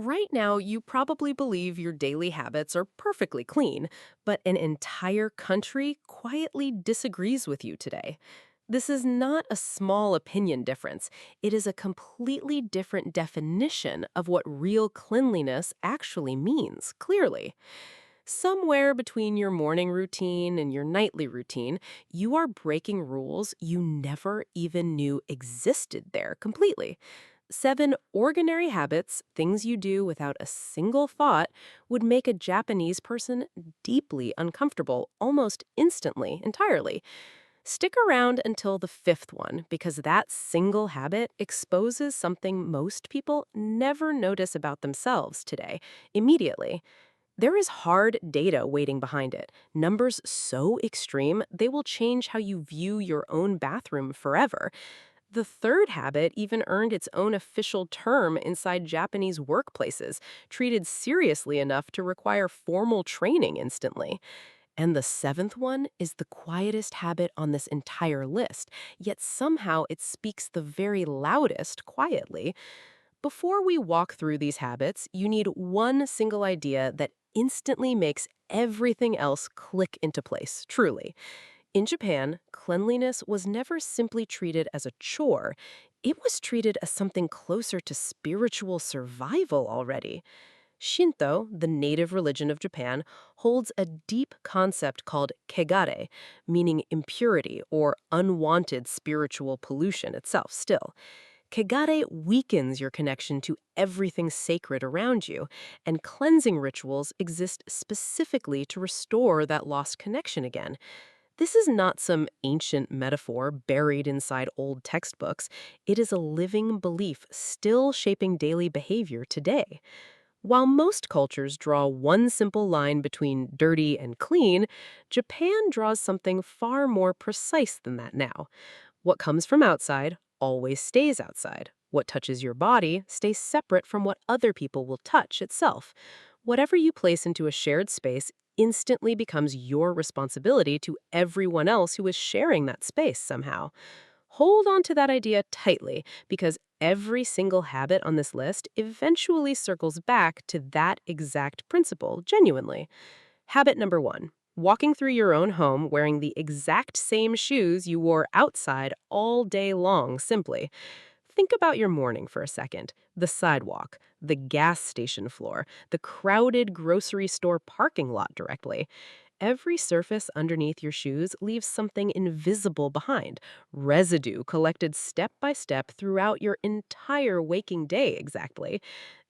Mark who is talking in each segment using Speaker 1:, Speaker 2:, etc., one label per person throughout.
Speaker 1: Right now, you probably believe your daily habits are perfectly clean, but an entire country quietly disagrees with you today. This is not a small opinion difference. It is a completely different definition of what real cleanliness actually means, clearly. Somewhere between your morning routine and your nightly routine, you are breaking rules you never even knew existed there completely. 7 ordinary habits, things you do without a single thought, would make a Japanese person deeply uncomfortable almost instantly, entirely. Stick around until the 5th one, because that single habit exposes something most people never notice about themselves today, immediately. There is hard data waiting behind it. Numbers so extreme, they will change how you view your own bathroom forever. The third habit even earned its own official term inside Japanese workplaces, treated seriously enough to require formal training instantly. And the seventh one is the quietest habit on this entire list, yet somehow it speaks the very loudest quietly. Before we walk through these habits, you need one single idea that instantly makes everything else click into place, truly. In Japan, cleanliness was never simply treated as a chore. It was treated as something closer to spiritual survival already. Shinto, the native religion of Japan, holds a deep concept called Kegare, meaning impurity or unwanted spiritual pollution itself still. Kegare weakens your connection to everything sacred around you, and cleansing rituals exist specifically to restore that lost connection again. This is not some ancient metaphor buried inside old textbooks. It is a living belief still shaping daily behavior today. While most cultures draw one simple line between dirty and clean, Japan draws something far more precise than that now. What comes from outside always stays outside. What touches your body stays separate from what other people will touch itself. Whatever you place into a shared space instantly becomes your responsibility to everyone else who is sharing that space somehow. Hold on to that idea tightly, because every single habit on this list eventually circles back to that exact principle, genuinely. Habit number 1. Walking through your own home wearing the exact same shoes you wore outside all day long, simply. Think about your morning for a second. The sidewalk, the gas station floor, the crowded grocery store parking lot directly. Every surface underneath your shoes leaves something invisible behind, residue collected step by step throughout your entire waking day, exactly.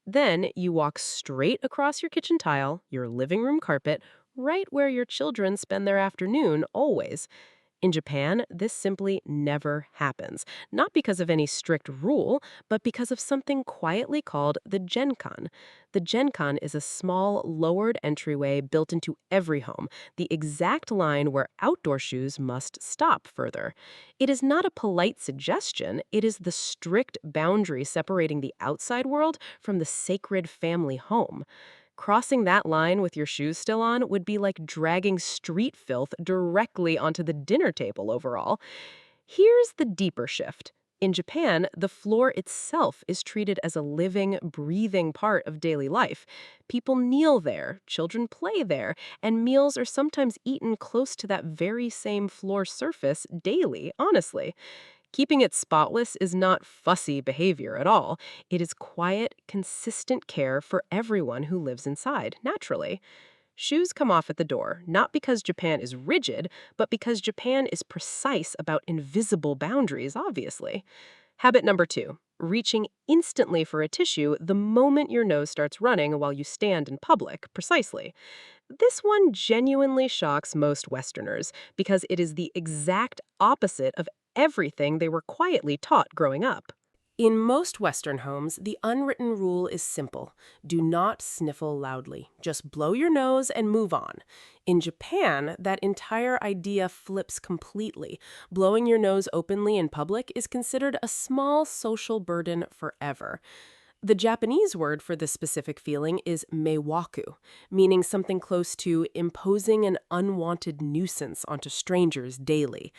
Speaker 1: Then you walk straight across your kitchen tile, your living room carpet, right where your children spend their afternoon, always. In Japan, this simply never happens, not because of any strict rule, but because of something quietly called the genkan. The genkan is a small, lowered entryway built into every home, the exact line where outdoor shoes must stop further. It is not a polite suggestion, it is the strict boundary separating the outside world from the sacred family home. Crossing that line with your shoes still on would be like dragging street filth directly onto the dinner table overall. Here's the deeper shift. In Japan, the floor itself is treated as a living, breathing part of daily life. People kneel there, children play there, and meals are sometimes eaten close to that very same floor surface daily, honestly. Keeping it spotless is not fussy behavior at all. It is quiet, consistent care for everyone who lives inside, naturally. Shoes come off at the door, not because Japan is rigid, but because Japan is precise about invisible boundaries, obviously. Habit number 2. Reaching instantly for a tissue the moment your nose starts running while you stand in public, precisely. This one genuinely shocks most Westerners because it is the exact opposite of everything they were quietly taught growing up. In most Western homes, the unwritten rule is simple. Do not sniffle loudly. Just blow your nose and move on. In Japan, that entire idea flips completely. Blowing your nose openly in public is considered a small social burden forever. The Japanese word for this specific feeling is meiwaku, meaning something close to imposing an unwanted nuisance onto strangers daily.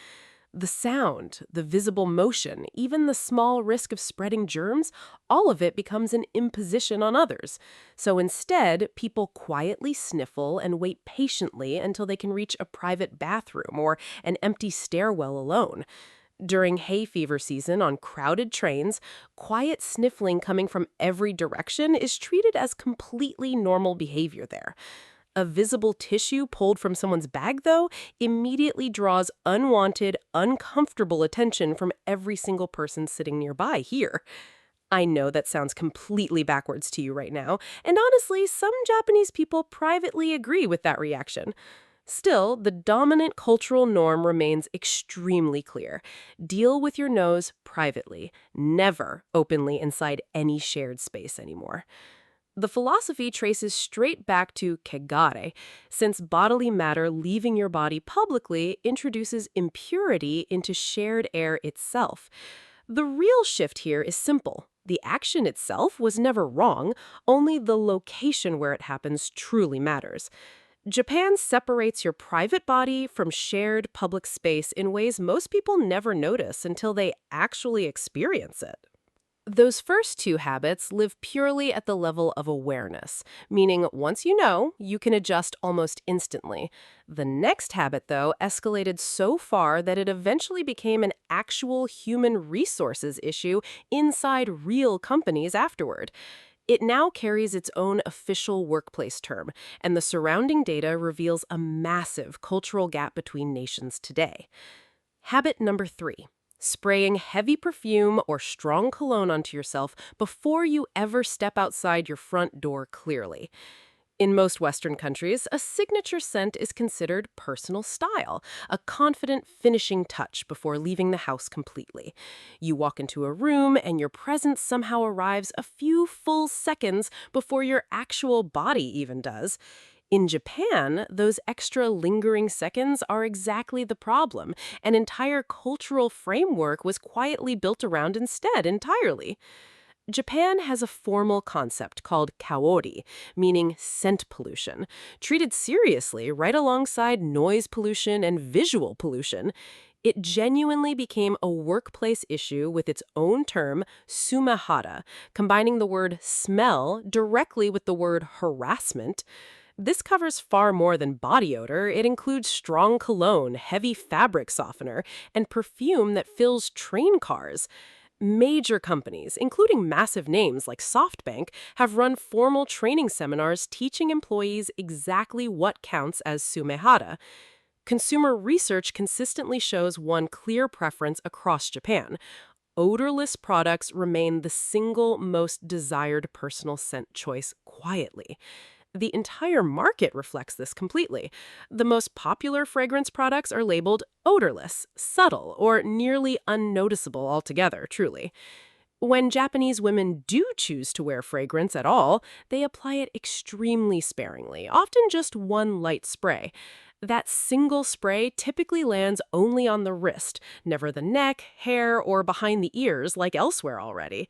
Speaker 1: The sound, the visible motion, even the small risk of spreading germs, all of it becomes an imposition on others. So instead, people quietly sniffle and wait patiently until they can reach a private bathroom or an empty stairwell alone. During hay fever season on crowded trains, quiet sniffling coming from every direction is treated as completely normal behavior there. A visible tissue pulled from someone's bag, though, immediately draws unwanted, uncomfortable attention from every single person sitting nearby here. I know that sounds completely backwards to you right now, and honestly, some Japanese people privately agree with that reaction. Still, the dominant cultural norm remains extremely clear. Deal with your nose privately, never openly inside any shared space anymore. The philosophy traces straight back to Kegare, since bodily matter leaving your body publicly introduces impurity into shared air itself. The real shift here is simple. The action itself was never wrong, only the location where it happens truly matters. Japan separates your private body from shared public space in ways most people never notice until they actually experience it. Those first two habits live purely at the level of awareness, meaning once you know, you can adjust almost instantly. The next habit, though, escalated so far that it eventually became an actual human resources issue inside real companies afterward. It now carries its own official workplace term, and the surrounding data reveals a massive cultural gap between nations today. Habit number 3. Spraying heavy perfume or strong cologne onto yourself before you ever step outside your front door clearly. In most Western countries, a signature scent is considered personal style, a confident finishing touch before leaving the house completely. You walk into a room and your presence somehow arrives a few full seconds before your actual body even does. In Japan, those extra lingering seconds are exactly the problem. An entire cultural framework was quietly built around instead entirely. Japan has a formal concept called kaori, meaning scent pollution, treated seriously right alongside noise pollution and visual pollution. It genuinely became a workplace issue with its own term, sumahara, combining the word smell directly with the word harassment. This covers far more than body odor. It includes strong cologne, heavy fabric softener, and perfume that fills train cars. Major companies, including massive names like SoftBank, have run formal training seminars teaching employees exactly what counts as sumehara. Consumer research consistently shows one clear preference across Japan. Odorless products remain the single most desired personal scent choice quietly. The entire market reflects this completely. The most popular fragrance products are labeled odorless, subtle, or nearly unnoticeable altogether, truly. When Japanese women do choose to wear fragrance at all, they apply it extremely sparingly, often just one light spray. That single spray typically lands only on the wrist, never the neck, hair, or behind the ears like elsewhere already.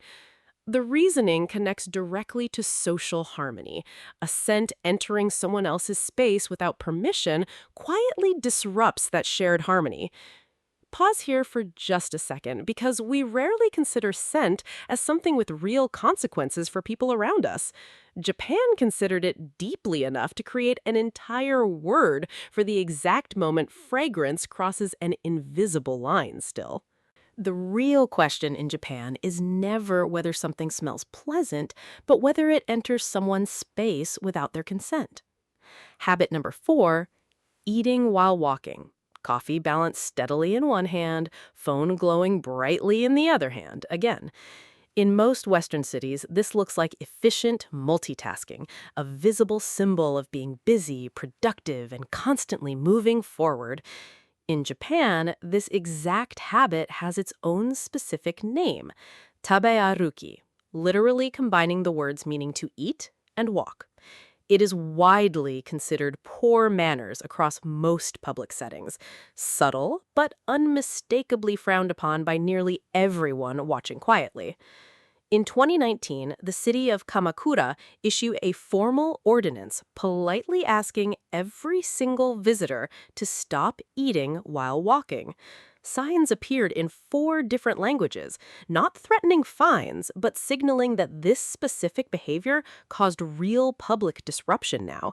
Speaker 1: The reasoning connects directly to social harmony. A scent entering someone else's space without permission quietly disrupts that shared harmony. Pause here for just a second, because we rarely consider scent as something with real consequences for people around us. Japan considered it deeply enough to create an entire word for the exact moment fragrance crosses an invisible line still. The real question in Japan is never whether something smells pleasant, but whether it enters someone's space without their consent. Habit number 4, eating while walking. Coffee balanced steadily in one hand, phone glowing brightly in the other hand. Again, in most Western cities, this looks like efficient multitasking, a visible symbol of being busy, productive, and constantly moving forward. In Japan, this exact habit has its own specific name, tabearuki, literally combining the words meaning to eat and walk. It is widely considered poor manners across most public settings, subtle but unmistakably frowned upon by nearly everyone watching quietly. In 2019, the city of Kamakura issued a formal ordinance politely asking every single visitor to stop eating while walking. Signs appeared in 4 different languages, not threatening fines, but signaling that this specific behavior caused real public disruption now.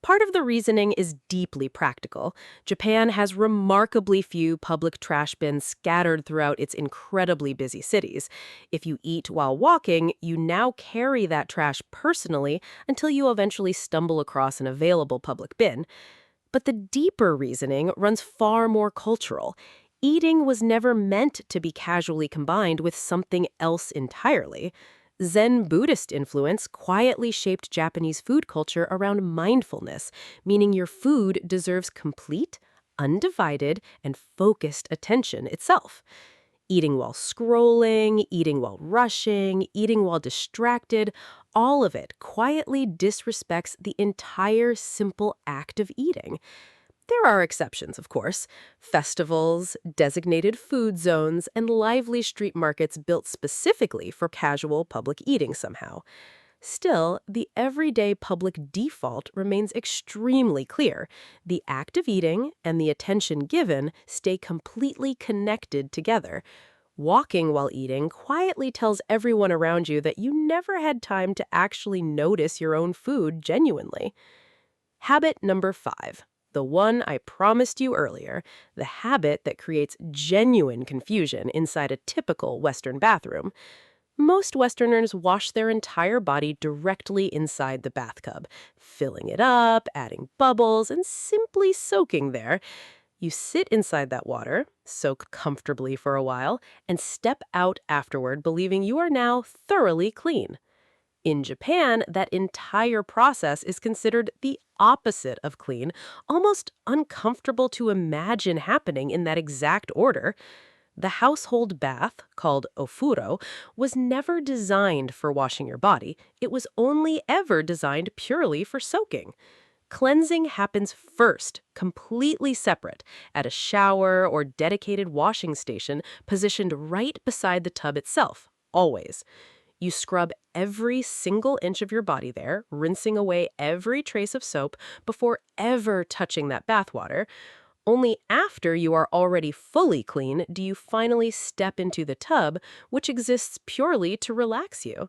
Speaker 1: Part of the reasoning is deeply practical. Japan has remarkably few public trash bins scattered throughout its incredibly busy cities. If you eat while walking, you now carry that trash personally until you eventually stumble across an available public bin. But the deeper reasoning runs far more cultural. Eating was never meant to be casually combined with something else entirely. Zen Buddhist influence quietly shaped Japanese food culture around mindfulness, meaning your food deserves complete, undivided, and focused attention itself. Eating while scrolling, eating while rushing, eating while distracted, all of it quietly disrespects the entire simple act of eating. There are exceptions, of course. Festivals, designated food zones, and lively street markets built specifically for casual public eating somehow. Still, the everyday public default remains extremely clear. The act of eating and the attention given stay completely connected together. Walking while eating quietly tells everyone around you that you never had time to actually notice your own food genuinely. Habit number 5. The one I promised you earlier, the habit that creates genuine confusion inside a typical Western bathroom. Most Westerners wash their entire body directly inside the bathtub, filling it up, adding bubbles, and simply soaking there. You sit inside that water, soak comfortably for a while, and step out afterward believing you are now thoroughly clean. In Japan, that entire process is considered the opposite of clean, almost uncomfortable to imagine happening in that exact order. The household bath, called ofuro, was never designed for washing your body. It was only ever designed purely for soaking. Cleansing happens first, completely separate, at a shower or dedicated washing station positioned right beside the tub itself, always. You scrub every single inch of your body there, rinsing away every trace of soap before ever touching that bathwater. Only after you are already fully clean do you finally step into the tub, which exists purely to relax you.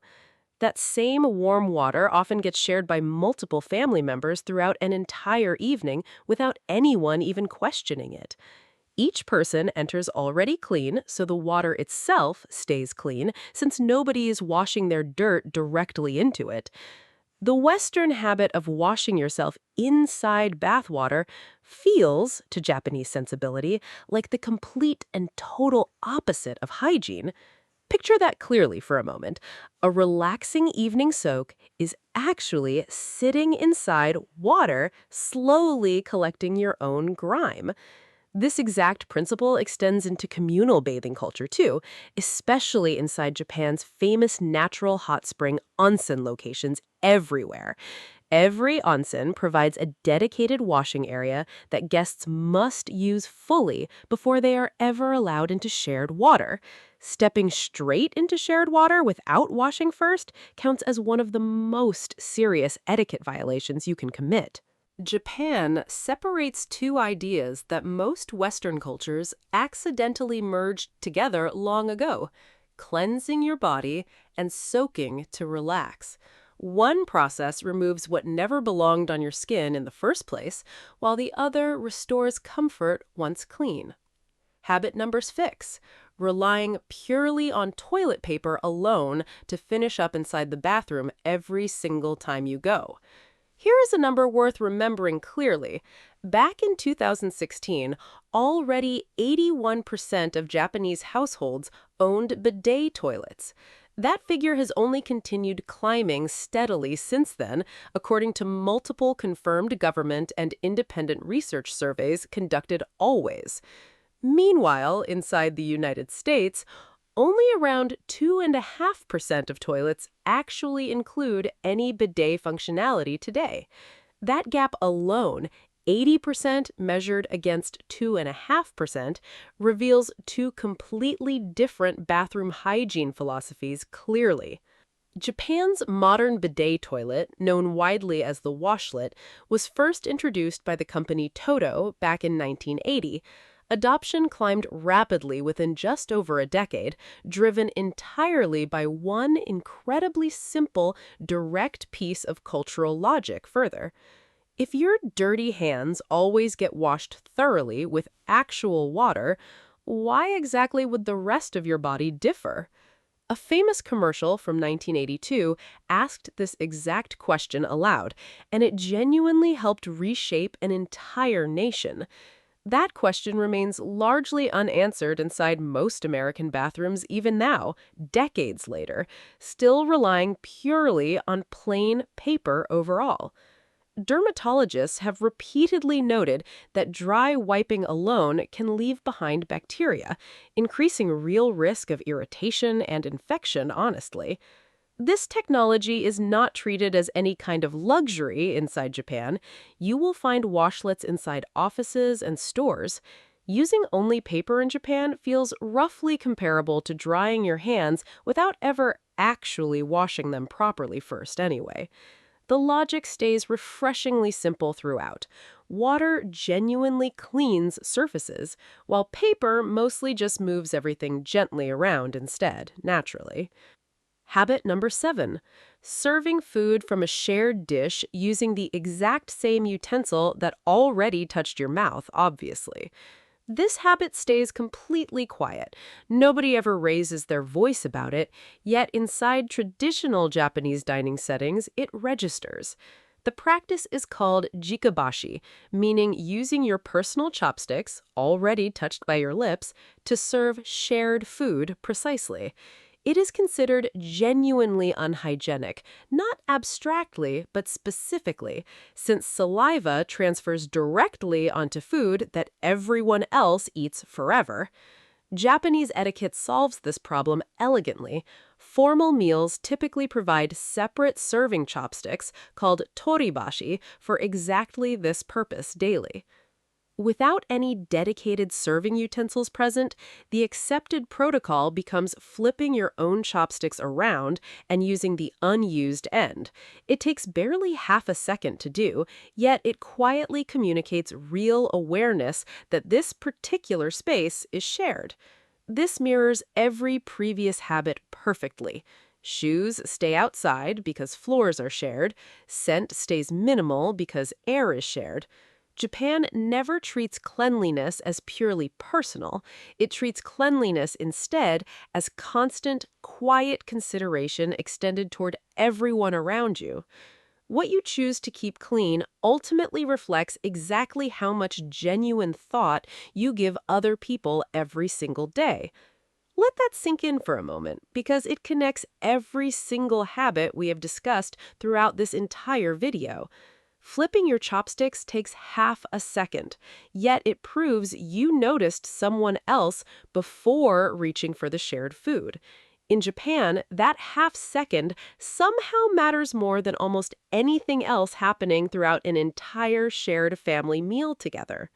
Speaker 1: That same warm water often gets shared by multiple family members throughout an entire evening without anyone even questioning it. Each person enters already clean, so the water itself stays clean, since nobody is washing their dirt directly into it. The Western habit of washing yourself inside bathwater feels, to Japanese sensibility, like the complete and total opposite of hygiene. Picture that clearly for a moment. A relaxing evening soak is actually sitting inside water, slowly collecting your own grime. This exact principle extends into communal bathing culture too, especially inside Japan's famous natural hot spring onsen locations everywhere. Every onsen provides a dedicated washing area that guests must use fully before they are ever allowed into shared water. Stepping straight into shared water without washing first counts as one of the most serious etiquette violations you can commit. Japan separates 2 ideas that most Western cultures accidentally merged together long ago: cleansing your body and soaking to relax. One process removes what never belonged on your skin in the first place, while the other restores comfort once clean. Habit number 6, relying purely on toilet paper alone to finish up inside the bathroom every single time you go. Here is a number worth remembering clearly. Back in 2016, already 81% of Japanese households owned bidet toilets. That figure has only continued climbing steadily since then, according to multiple confirmed government and independent research surveys conducted always. Meanwhile, inside the United States, only around 2.5% of toilets actually include any bidet functionality today. That gap alone, 80% measured against 2.5%, reveals 2 completely different bathroom hygiene philosophies clearly. Japan's modern bidet toilet, known widely as the washlet, was first introduced by the company Toto back in 1980. Adoption climbed rapidly within just over a decade, driven entirely by one incredibly simple, direct piece of cultural logic further. If your dirty hands always get washed thoroughly with actual water, why exactly would the rest of your body differ? A famous commercial from 1982 asked this exact question aloud, and it genuinely helped reshape an entire nation. That question remains largely unanswered inside most American bathrooms even now, decades later, still relying purely on plain paper overall. Dermatologists have repeatedly noted that dry wiping alone can leave behind bacteria, increasing real risk of irritation and infection, honestly. This technology is not treated as any kind of luxury inside Japan. You will find washlets inside offices and stores. Using only paper in Japan feels roughly comparable to drying your hands without ever actually washing them properly first anyway. The logic stays refreshingly simple throughout. Water genuinely cleans surfaces, while paper mostly just moves everything gently around instead, naturally. Habit number 7, serving food from a shared dish using the exact same utensil that already touched your mouth, obviously. This habit stays completely quiet. Nobody ever raises their voice about it, yet inside traditional Japanese dining settings, it registers. The practice is called jikabashi, meaning using your personal chopsticks, already touched by your lips, to serve shared food precisely. It is considered genuinely unhygienic, not abstractly, but specifically, since saliva transfers directly onto food that everyone else eats forever. Japanese etiquette solves this problem elegantly. Formal meals typically provide separate serving chopsticks, called toribashi, for exactly this purpose daily. Without any dedicated serving utensils present, the accepted protocol becomes flipping your own chopsticks around and using the unused end. It takes barely half a second to do, yet it quietly communicates real awareness that this particular space is shared. This mirrors every previous habit perfectly. Shoes stay outside because floors are shared. Scent stays minimal because air is shared. Japan never treats cleanliness as purely personal. It treats cleanliness instead as constant, quiet consideration extended toward everyone around you. What you choose to keep clean ultimately reflects exactly how much genuine thought you give other people every single day. Let that sink in for a moment, because it connects every single habit we have discussed throughout this entire video. Flipping your chopsticks takes half a second, yet it proves you noticed someone else before reaching for the shared food. In Japan, that half second somehow matters more than almost anything else happening throughout an entire shared family meal together.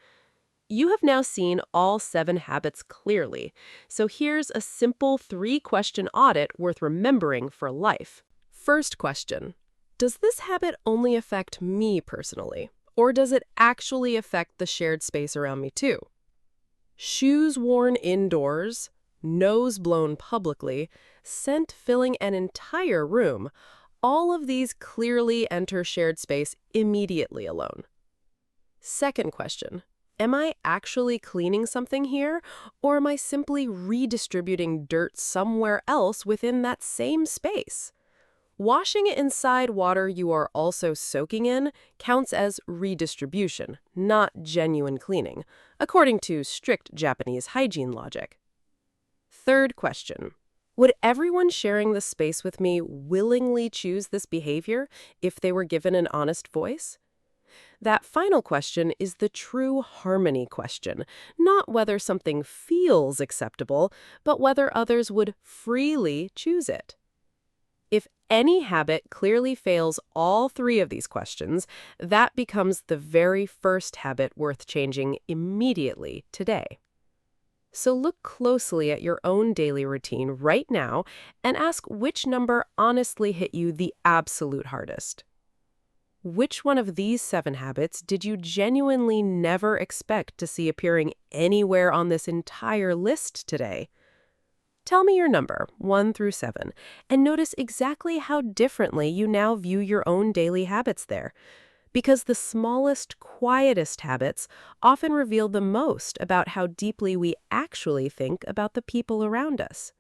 Speaker 1: You have now seen all 7 habits clearly, so here's a simple 3-question audit worth remembering for life. First question. Does this habit only affect me personally, or does it actually affect the shared space around me too? Shoes worn indoors, nose blown publicly, scent filling an entire room, all of these clearly enter shared space immediately alone. Second question. Am I actually cleaning something here, or am I simply redistributing dirt somewhere else within that same space? Washing it inside water you are also soaking in counts as redistribution, not genuine cleaning, according to strict Japanese hygiene logic. Third question. Would everyone sharing this space with me willingly choose this behavior if they were given an honest voice? That final question is the true harmony question, not whether something feels acceptable, but whether others would freely choose it. If any habit clearly fails all 3 of these questions, that becomes the very first habit worth changing immediately today. So look closely at your own daily routine right now and ask which number honestly hit you the absolute hardest. Which one of these 7 habits did you genuinely never expect to see appearing anywhere on this entire list today? Tell me your number, 1 through 7, and notice exactly how differently you now view your own daily habits there. Because the smallest, quietest habits often reveal the most about how deeply we actually think about the people around us.